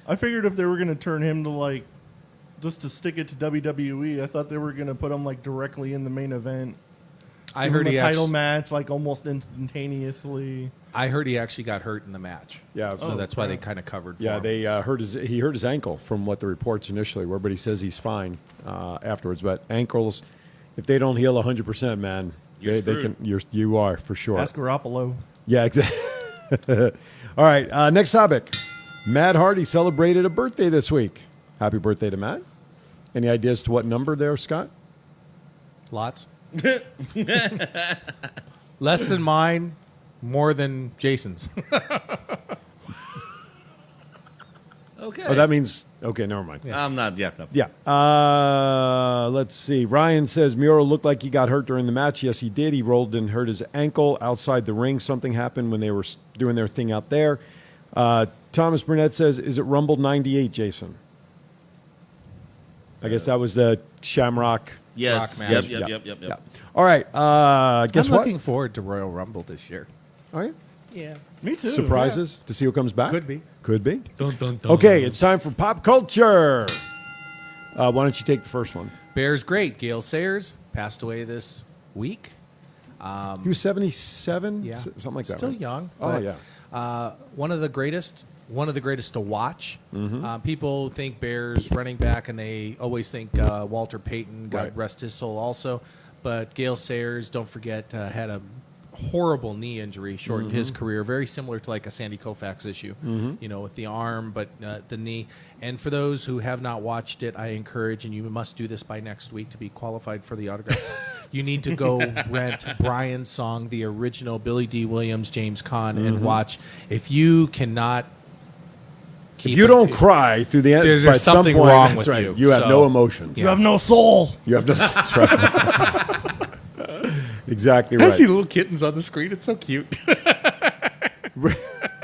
I figured if they were going to turn him to just to stick it to WWE, I thought they were going to put him directly in the main event. I Give heard him he a title actually, match almost instantaneously. I heard he actually got hurt in the match. Yeah, So that's why they kind of covered for Yeah, him. they he hurt his ankle from what the reports initially were, but he says he's fine afterwards. But ankles, if they don't heal 100%, man, they can. You are for sure. Ask Garoppolo. Yeah, exactly. All right, next topic. Matt Hardy celebrated a birthday this week. Happy birthday to Matt. Any ideas to what number there, Scott? Lots. Less than mine, more than Jason's. Okay. Oh, that means okay. Never mind. I'm not. Yeah. No. Yeah. Let's see. Ryan says Miro looked like he got hurt during the match. Yes, he did. He rolled and hurt his ankle outside the ring. Something happened when they were doing their thing out there. Thomas Burnett says, "Is it Rumble '98, Jason?" I guess that was the Shamrock. Yes. Rock match. Yep. All right. Guess I'm what? looking forward to Royal Rumble this year. All right. Yeah. Me too. Surprises to see who comes back. Could be. Could be. Dun, dun, dun. Okay, it's time for pop culture. Why don't you take the first one? Bears great. Gale Sayers passed away this week. He was 77, Yeah. something like that. Still right? young. Oh but, yeah. One of the greatest to watch. People think Bears running back, and they always think Walter Payton, God Right. rest his soul, also. But Gale Sayers, don't forget, had a horrible knee injury, shortened his career, very similar to like a Sandy Koufax issue, with the arm, but the knee. And for those who have not watched it, I encourage, and you must do this by next week to be qualified for the autograph. You need to go rent Brian's song, the original Billy D. Williams, James Caan, and watch. If you cannot If you don't cry through the end, There's by some something point, wrong that's with right. you. You have So- no emotions. You have no soul. You have no. That's right. Exactly I right. see little kittens on the screen. It's so cute.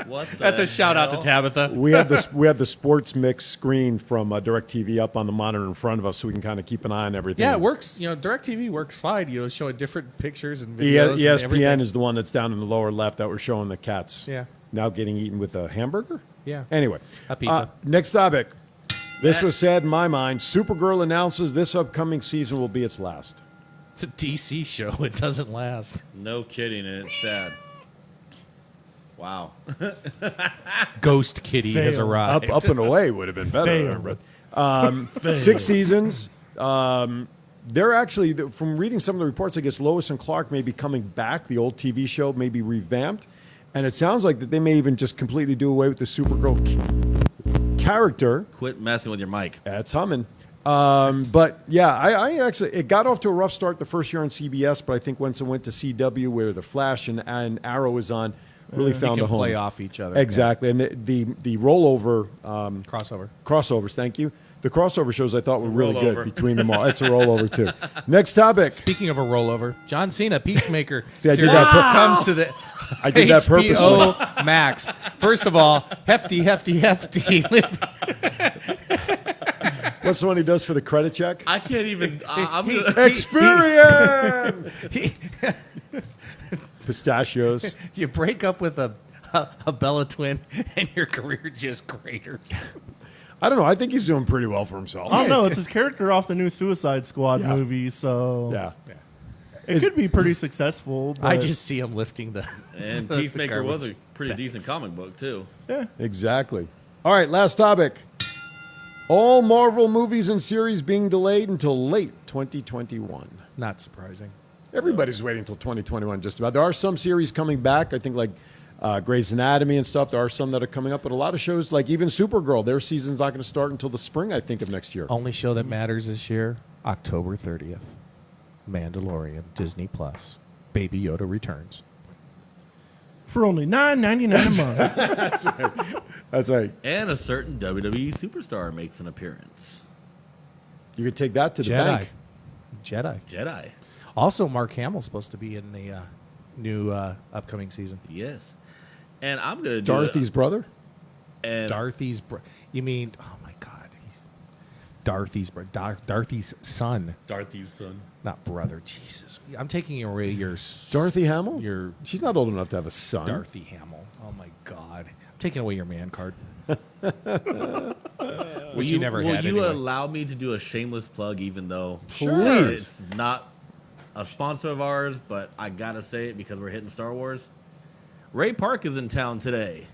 What? That's a shout out to Tabitha. We have the sports mix screen from DirecTV up on the monitor in front of us, so we can kind of keep an eye on everything. Yeah, it works. DirecTV works fine. Showing different pictures and E- videos. and ESPN everything. is the one that's down in the lower left that we're showing the cats. Yeah. Now getting eaten with a hamburger. Yeah. Anyway, A pizza. next topic. This was sad in my mind. Supergirl announces this upcoming season will be its last. It's a DC show. It doesn't last. No kidding, and it's sad. Wow. Ghost Kitty has Fail. arrived. Up and away would have been better. Fail. But 6 seasons. They're actually, from reading some of the reports, I guess Lois and Clark may be coming back. The old TV show may be revamped. And it sounds like that they may even just completely do away with the Supergirl character. Quit messing with your mic. That's humming. But yeah, I actually, it got off to a rough start the first year on CBS, but I think once it went to CW, where the Flash and Arrow is on, really found a home. Play off each other. Exactly. And the rollover crossovers, thank you. The crossover shows I thought were really good between them all. It's a rollover too. Next topic. Speaking of a rollover, John Cena, Peacemaker. See, I did that comes to the I did that purposely. HBO Max. First of all, hefty. What's the one he does for the credit check? I can't even. Experience. Pistachios. You break up with a Bella twin, and your career just craters. I don't know. I think he's doing pretty well for himself. I don't know. It's his character off the new Suicide Squad movie, so yeah. It could be pretty successful. But I just see him lifting the. And Peacemaker was a pretty decent comic book too. Yeah, exactly. All right, last topic. All Marvel movies and series being delayed until late 2021. Not surprising. Everybody's waiting until 2021 just about. There are some series coming back. I think like Grey's Anatomy and stuff. There are some that are coming up, but a lot of shows like even Supergirl, their season's not going to start until the spring, I think, of next year. Only show that matters this year, October 30th. Mandalorian, Disney Plus. Baby Yoda returns. For only $9.99 a month. That's right. That's right. And a certain WWE superstar makes an appearance. You could take that to the bank. Jedi. Also, Mark Hamill's supposed to be in the new upcoming season. Yes. And I'm going to do Dorothy's brother? And Dorothy's you mean, oh my God. He's Dorothy's Dorothy's son. Dorothy's son. Not brother. Jesus. I'm taking away your... Dorothy Hamill? Your She's not old enough to have a son. Dorothy Hamill. Oh my God. I'm taking away your man card. Which you never had Will you anyway. allow me to do a shameless plug even though Please. it's not a sponsor of ours, but I got to say it because we're hitting Star Wars. Ray Park is in town today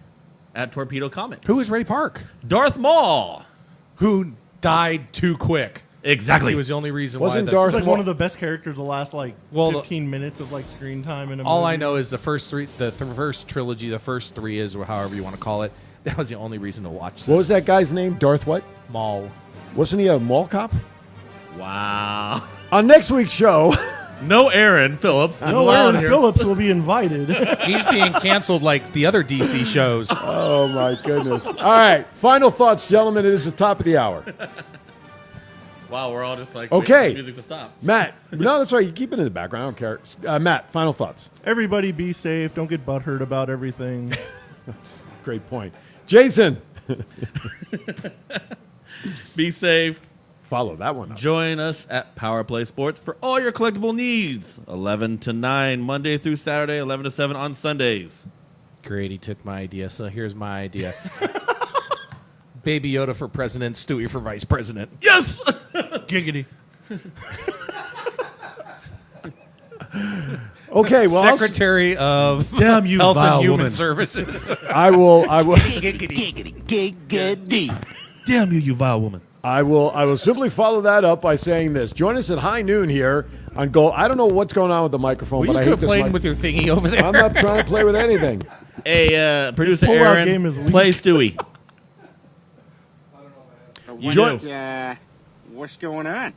at Torpedo Comics. Who is Ray Park? Darth Maul. Who died too quick. Exactly. He was the only reason Wasn't why. Darth It's like Maul one of the best characters the last 15 minutes of screen time in a all movie. I know is the first three, the first trilogy, the first three is or however you want to call it. That was the only reason to watch them. What was that guy's name? Darth what? Maul. Wasn't he a mall cop? Wow. On next week's show... No Aaron Phillips. No Aaron Phillips will be invited. He's being canceled like the other DC shows. Oh, my goodness. All right. Final thoughts, gentlemen. It is the top of the hour. Wow, we're all just like, okay. waiting for music to stop. Matt. No, that's right. You keep it in the background. I don't care. Matt, final thoughts. Everybody be safe. Don't get butthurt about everything. That's a great point. Jason. Be safe. Follow that one up. Join us at Power Play Sports for all your collectible needs. 11 to 9, Monday through Saturday, 11 to 7 on Sundays. Great, he took my idea, so here's my idea. Baby Yoda for president, Stewie for vice president. Yes! Giggity. Okay, well, Secretary of Damn you, Health vile and Human woman. Services. I will. Damn you, you vile woman. I will simply follow that up by saying this. Join us at high noon here on Go. I don't know what's going on with the microphone, Well, but you I could hate have this played mic. with your thingy over there. I'm not trying to play with anything. Hey, producer pull-out Aaron, game is weak. play Stewie. What's going on?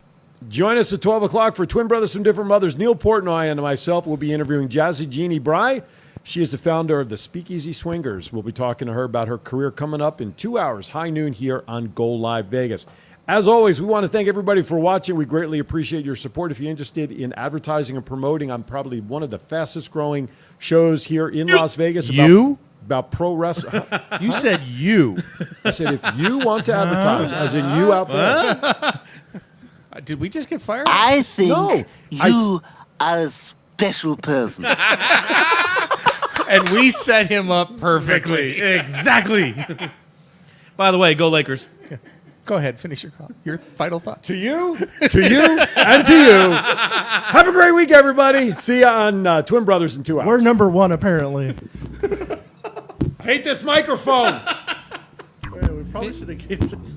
Join us at 12 o'clock for Twin Brothers from Different Mothers. Neil Portnoy and myself will be interviewing Jazzy Jeannie Bry. She is the founder of the Speakeasy Swingers. We'll be talking to her about her career coming up in 2 hours, high noon here on Go Live Vegas. As always, we want to thank everybody for watching. We greatly appreciate your support. If you're interested in advertising and promoting, I'm probably one of the fastest growing shows here in Las Vegas. About pro wrestling. You said you. I said if you want to advertise, as in you out there. Did we just get fired? I think No, you are a special person. And we set him up perfectly. Exactly. By the way, go Lakers. Go ahead, finish your final thought. To you, and to you. Have a great week, everybody. See you on Twin Brothers in 2 hours. We're number one, apparently. I hate this microphone. We probably should have gave this.